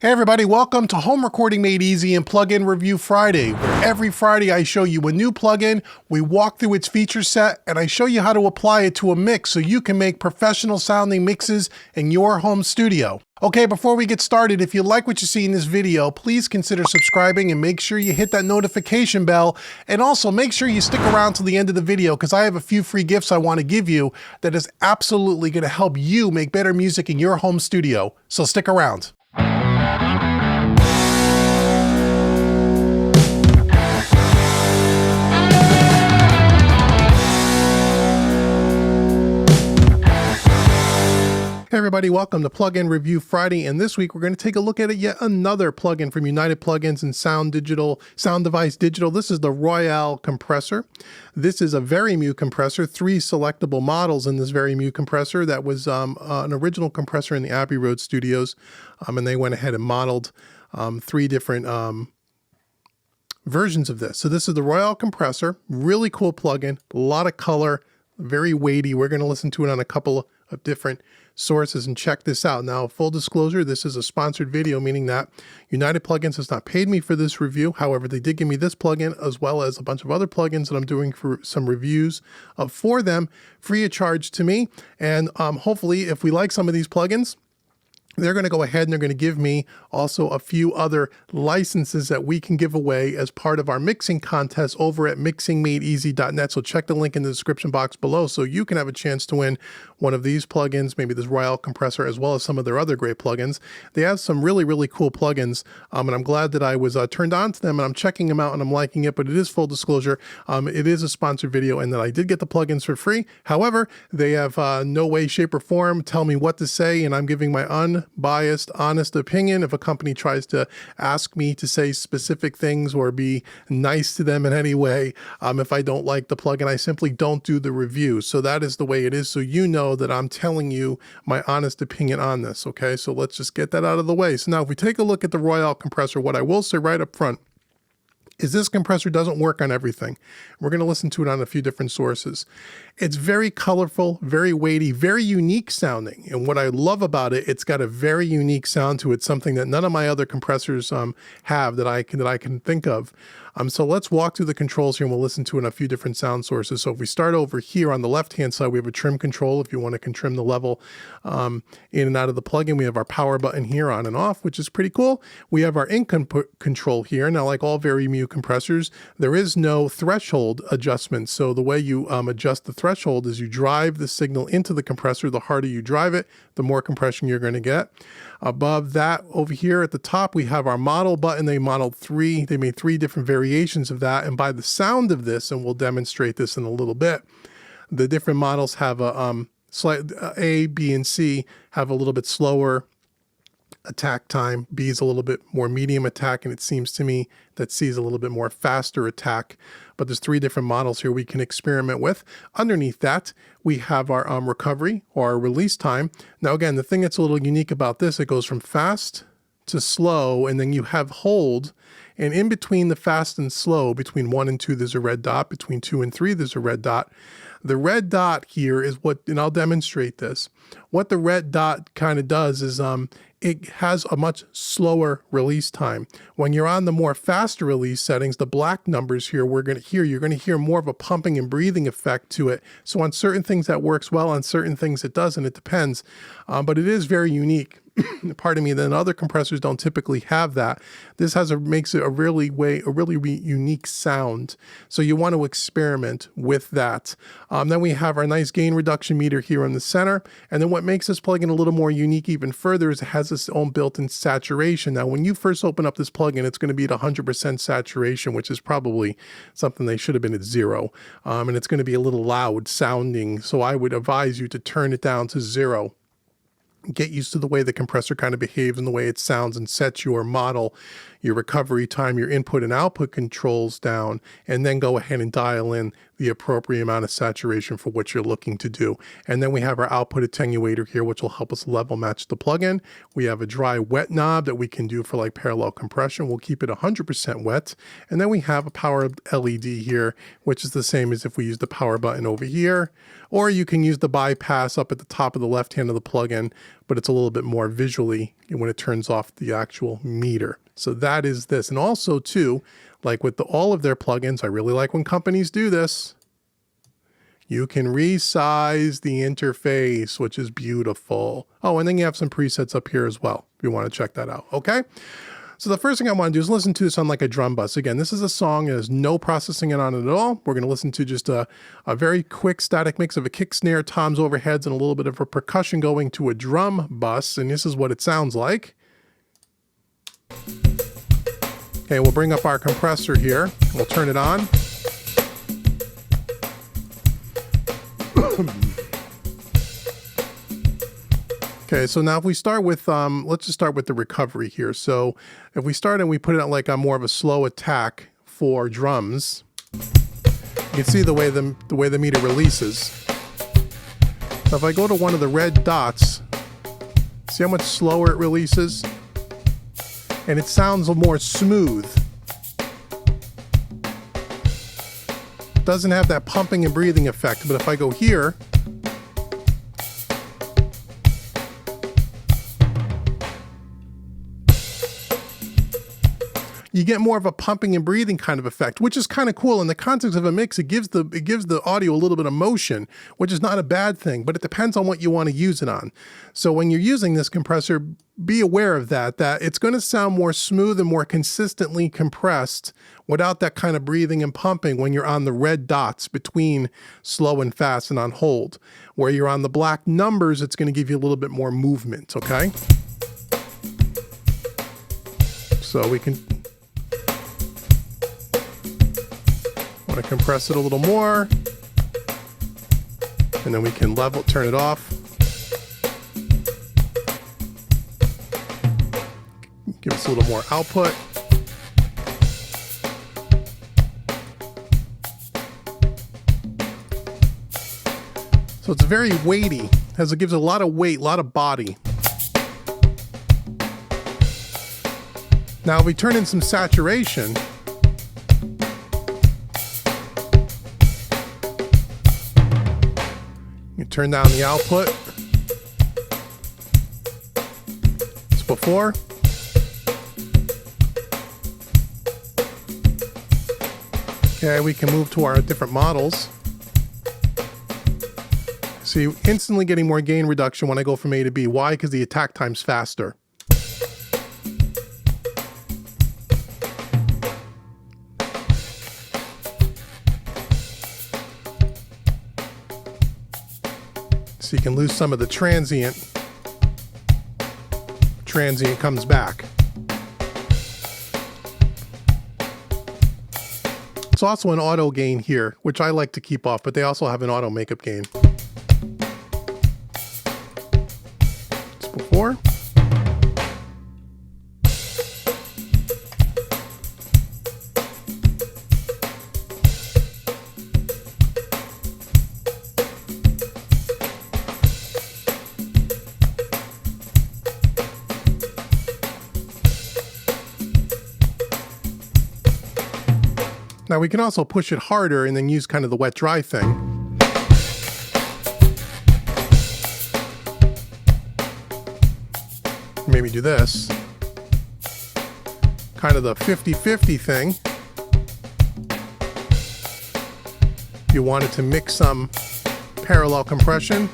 Hey everybody, welcome to Home Recording Made Easy and Plugin Review Friday, where every Friday I show you a new plugin, we walk through its feature set, and I show you how to apply it to a mix so you can make professional sounding mixes in your home studio. Okay, before we get started, if you like what you see in this video, please consider subscribing and make sure you hit that notification bell, and also make sure you stick around till the end of the video because I have a few free gifts I want to give you that is absolutely going to help you make better music in your home studio. So stick around. Hey everybody, welcome to Plugin Review Friday, and this week we're going to take a look at yet another plugin from United Plugins and Sound Device Digital. This is the Royale Compressor. This is a Very compressor, 3 selectable models in this Very compressor. That was an original compressor in the Abbey Road studios, and they went ahead and modeled 3 different versions of this. So this is the Royale Compressor, really cool plugin, a lot of color, very weighty. We're going to listen to it on a couple of different sources and check this out. Now, full disclosure, this is a sponsored video, meaning that United Plugins has not paid me for this review. However, they did give me this plugin as well as a bunch of other plugins that I'm doing for some reviews for them free of charge to me. And hopefully, if we like some of these plugins, they're going to go ahead and they're going to give me also a few other licenses that we can give away as part of our mixing contest over at mixingmadeeasy.net. So check the link in the description box below so you can have a chance to win one of these plugins, maybe this Royale Compressor, as well as some of their other great plugins. They have some really, really cool plugins, and I'm glad that I was turned on to them, and I'm checking them out and I'm liking it, but it is full disclosure. It is a sponsored video, and that I did get the plugins for free. However, they have no way, shape, or form tell me what to say, and I'm giving my unbiased, honest opinion. If a company tries to ask me to say specific things or be nice to them in any way, if I don't like the plugin, I simply don't do the review. So that is the way it is. So you know that I'm telling you my honest opinion on this. Okay, so let's just get that out of the way. So now if we take a look at the Royale Compressor, what I will say right up front is this compressor doesn't work on everything. We're going to listen to it on a few different sources. It's very colorful, very weighty, very unique sounding. And what I love about it, it's got a very unique sound to it, something that none of my other compressors have that I can think of. So let's walk through the controls here and we'll listen to it in a few different sound sources. So if we start over here on the left-hand side, we have a trim control. If you want to trim the level in and out of the plugin, we have our power button here on and off, which is pretty cool. We have our input control here. Now, like all Very compressors, there is no threshold adjustment. So the way you adjust the threshold is you drive the signal into the compressor. The harder you drive it, the more compression you're going to get. Above that, over here at the top, we have our model button. They made 3 different variations of that. And by the sound of this, and we'll demonstrate this in a little bit, the different models have a A, B, and C have a little bit slower attack time. B is a little bit more medium attack, and it seems to me that C is a little bit more faster attack. But there's 3 different models here we can experiment with. Underneath that, we have our recovery or our release time. Now again, the thing that's a little unique about this, it goes from fast to slow, and then you have hold. And in between the fast and slow, between 1 and 2, there's a red dot. Between 2 and 3, there's a red dot. The red dot here is what, and I'll demonstrate this. What the red dot kind of does is it has a much slower release time. When you're on the more faster release settings, the black numbers here, you're going to hear more of a pumping and breathing effect to it. So on certain things that works well, on certain things it doesn't. It depends, but it is very unique. Pardon me. Then other compressors don't typically have that. This makes it a really unique sound. So you want to experiment with that. Then we have our nice gain reduction meter here in the center. And then what makes this plugin a little more unique even further is it has its own built-in saturation. Now, when you first open up this plugin, it's going to be at 100% saturation, which is probably something they should have been at 0. And it's going to be a little loud sounding. So I would advise you to turn it down to 0. Get used to the way the compressor kind of behaves and the way it sounds, and set your model, your recovery time, your input and output controls down, and then go ahead and dial in the appropriate amount of saturation for what you're looking to do. And then we have our output attenuator here, which will help us level match the plugin. We have a dry wet knob that we can do for like parallel compression. We'll keep it 100% wet. And then we have a power LED here, which is the same as if we use the power button over here. Or you can use the bypass up at the top of the left hand of the plugin, but it's a little bit more visually when it turns off the actual meter. So that is this. And also too, like with all of their plugins, I really like when companies do this. You can resize the interface, which is beautiful. Oh, and then you have some presets up here as well, if you want to check that out, okay? So the first thing I want to do is listen to this on like a drum bus. Again, this is a song that has no processing on it at all. We're going to listen to just a very quick static mix of a kick, snare, toms, overheads, and a little bit of a percussion going to a drum bus, and this is what it sounds like. Okay, we'll bring up our compressor here. We'll turn it on. Okay, so now if we start with, let's just start with the recovery here. So if we start and we put it on like a more of a slow attack for drums, you can see the way the meter releases. So if I go to one of the red dots, see how much slower it releases? And it sounds more smooth. Doesn't have that pumping and breathing effect, but if I go here, you get more of a pumping and breathing kind of effect, which is kind of cool. In the context of a mix, it gives the audio a little bit of motion, which is not a bad thing, but it depends on what you want to use it on. So when you're using this compressor, be aware of that it's going to sound more smooth and more consistently compressed without that kind of breathing and pumping when you're on the red dots between slow and fast and on hold. Where you're on the black numbers, it's going to give you a little bit more movement, okay? So we can want to compress it a little more, and then we can turn it off. Give us a little more output. So it's very weighty, as it gives a lot of weight, a lot of body. Now if we turn in some saturation, you turn down the output. It's before. Okay, we can move to our different models. See, instantly getting more gain reduction when I go from A to B. Why? Because the attack time's faster. So you can lose some of the transient. Transient comes back. It's also an auto gain here, which I like to keep off, but they also have an auto makeup gain. It's before. Now we can also push it harder and then use kind of the wet dry thing. Maybe do this. Kind of the 50-50 thing. If you wanted to mix some parallel compression.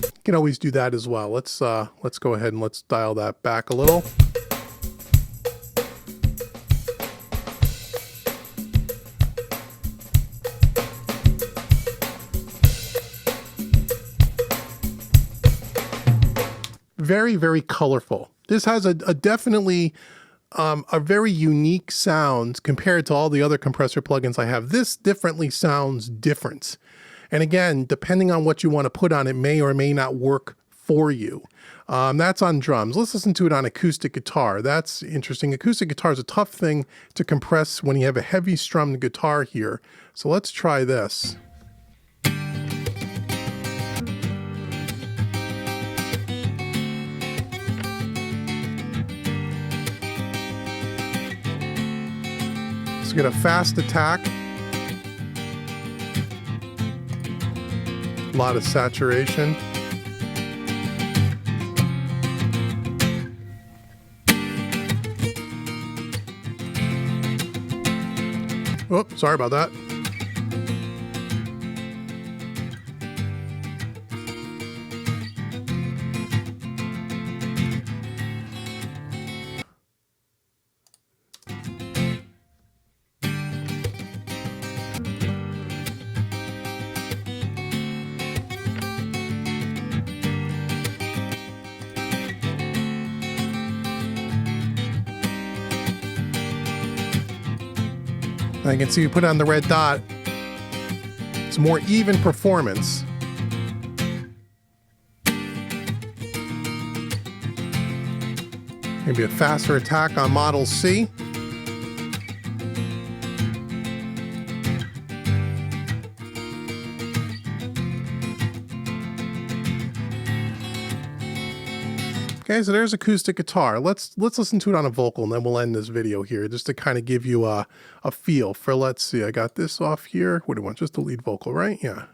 You can always do that as well. Let's go ahead and let's dial that back a little. Very, very colorful. This has a definitely a very unique sound compared to all the other compressor plugins I have. This definitely sounds different. And again, depending on what you want to put on it may or may not work for you. That's on drums. Let's listen to it on acoustic guitar. That's interesting. Acoustic guitar is a tough thing to compress when you have a heavy strummed guitar here. So let's try this. Let's get a fast attack. A lot of saturation. Oh, sorry about that. I can see you put on the red dot. It's more even performance. Maybe a faster attack on Model C. Okay, so there's acoustic guitar. Let's listen to it on a vocal, and then we'll end this video here just to kind of give you a feel for, let's see, I got this off here. What do you want? Just the lead vocal, right? Yeah.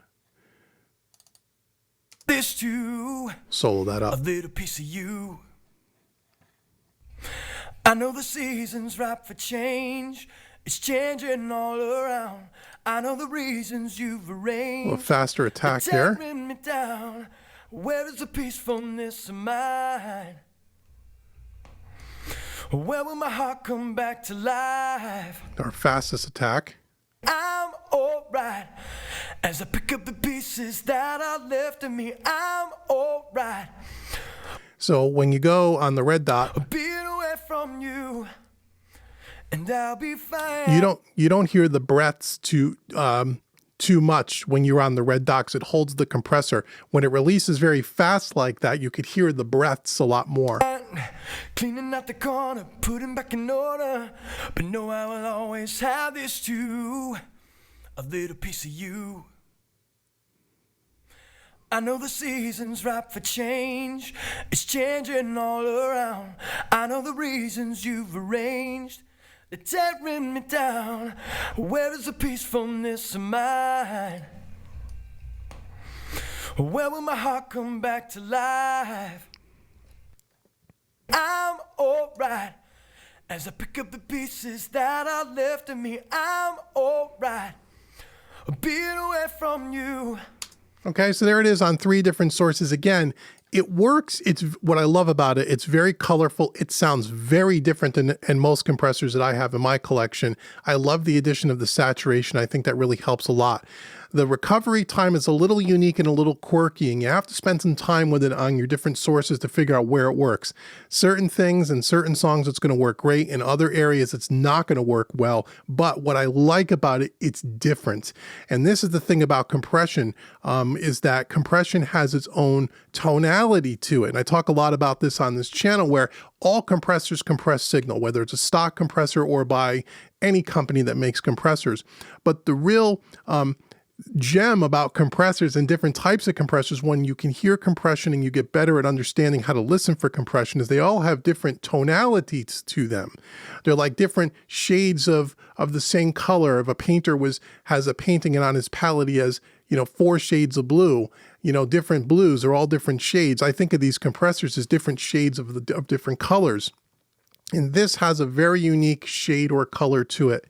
This too. Solo that up. A little piece of you. I know the season's ripe for change. It's changing all around. I know the reasons you've arranged. A little faster attack here. Tearing me down. Where is the peacefulness of mine? Where will my heart come back to life? Our fastest attack. I'm alright. As I pick up the pieces that are left of me, I'm alright. So when you go on the red dot, Being away from you, and I'll be fine. you don't hear the breaths too much when you're on the red dot. It holds the compressor. When it releases very fast like that, you could hear the breaths a lot more. Cleaning out the corner, putting back in order. But no, I will always have this too. A little piece of you. I know the season's ripe for change. It's changing all around. I know the reasons you've arranged. They're tearing me down. Where is the peacefulness of mine? Where will my heart come back to life? I'm alright. As I pick up the pieces that are left of me, I'm alright. Being away from you. Okay, so there it is on 3 different sources. Again, it works. It's what I love about it. It's very colorful. It sounds very different than most compressors that I have in my collection. I love the addition of the saturation. I think that really helps a lot. The recovery time is a little unique and a little quirky, and you have to spend some time with it on your different sources to figure out where it works. Certain things and certain songs it's going to work great. In other areas it's not going to work well. But what I like about it, it's different. And this is the thing about compression, is that compression has its own tonality to it. And I talk a lot about this on this channel, where all compressors compress signal, whether it's a stock compressor or by any company that makes compressors. But the real gem about compressors and different types of compressors, when you can hear compression and you get better at understanding how to listen for compression, is they all have different tonalities to them. They're like different shades of the same color. If a painter has a painting and on his palette he has 4 shades of blue, different blues are all different shades. I think of these compressors as different shades of different colors. And this has a very unique shade or color to it.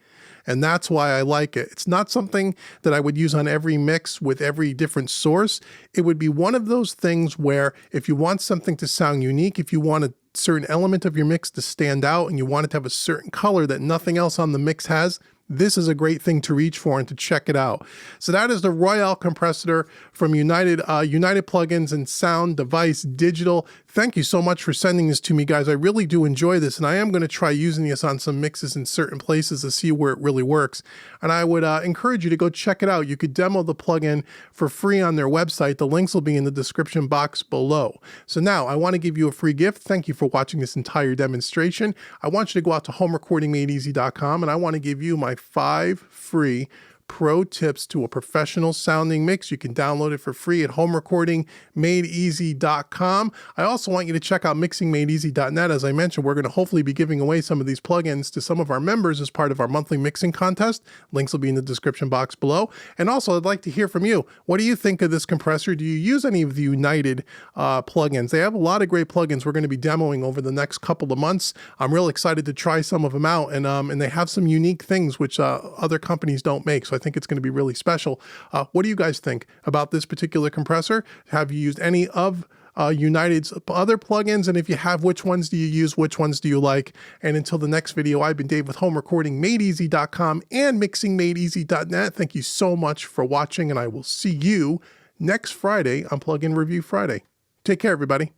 And that's why I like it. It's not something that I would use on every mix with every different source. It would be one of those things where if you want something to sound unique, if you want a certain element of your mix to stand out and you want it to have a certain color that nothing else on the mix has, this is a great thing to reach for and to check it out. So that is the Royale compressor from United Plugins and Sound Device Digital. Thank you so much for sending this to me, guys. I really do enjoy this, and I am going to try using this on some mixes in certain places to see where it really works. And I would encourage you to go check it out. You could demo the plugin for free on their website. The links will be in the description box below. So now I want to give you a free gift. Thank you for watching this entire demonstration. I want you to go out to homerecordingmadeeasy.com, and I want to give you my 5 free pro tips to a professional sounding mix. You can download it for free at homerecordingmadeeasy.com. I also want you to check out mixingmadeeasy.net. As I mentioned, we're going to hopefully be giving away some of these plugins to some of our members as part of our monthly mixing contest. Links will be in the description box below. And also, I'd like to hear from you. What do you think of this compressor? Do you use any of the United plugins? They have a lot of great plugins we're going to be demoing over the next couple of months. I'm real excited to try some of them out, and they have some unique things which other companies don't make. So I think it's going to be really special. What do you guys think about this particular compressor? Have you used any of United's other plugins? And if you have, which ones do you use? Which ones do you like? And until the next video, I've been Dave with homerecordingmadeeasy.com and mixingmadeeasy.net. Thank you so much for watching, and I will see you next Friday on Plugin Review Friday. Take care, everybody.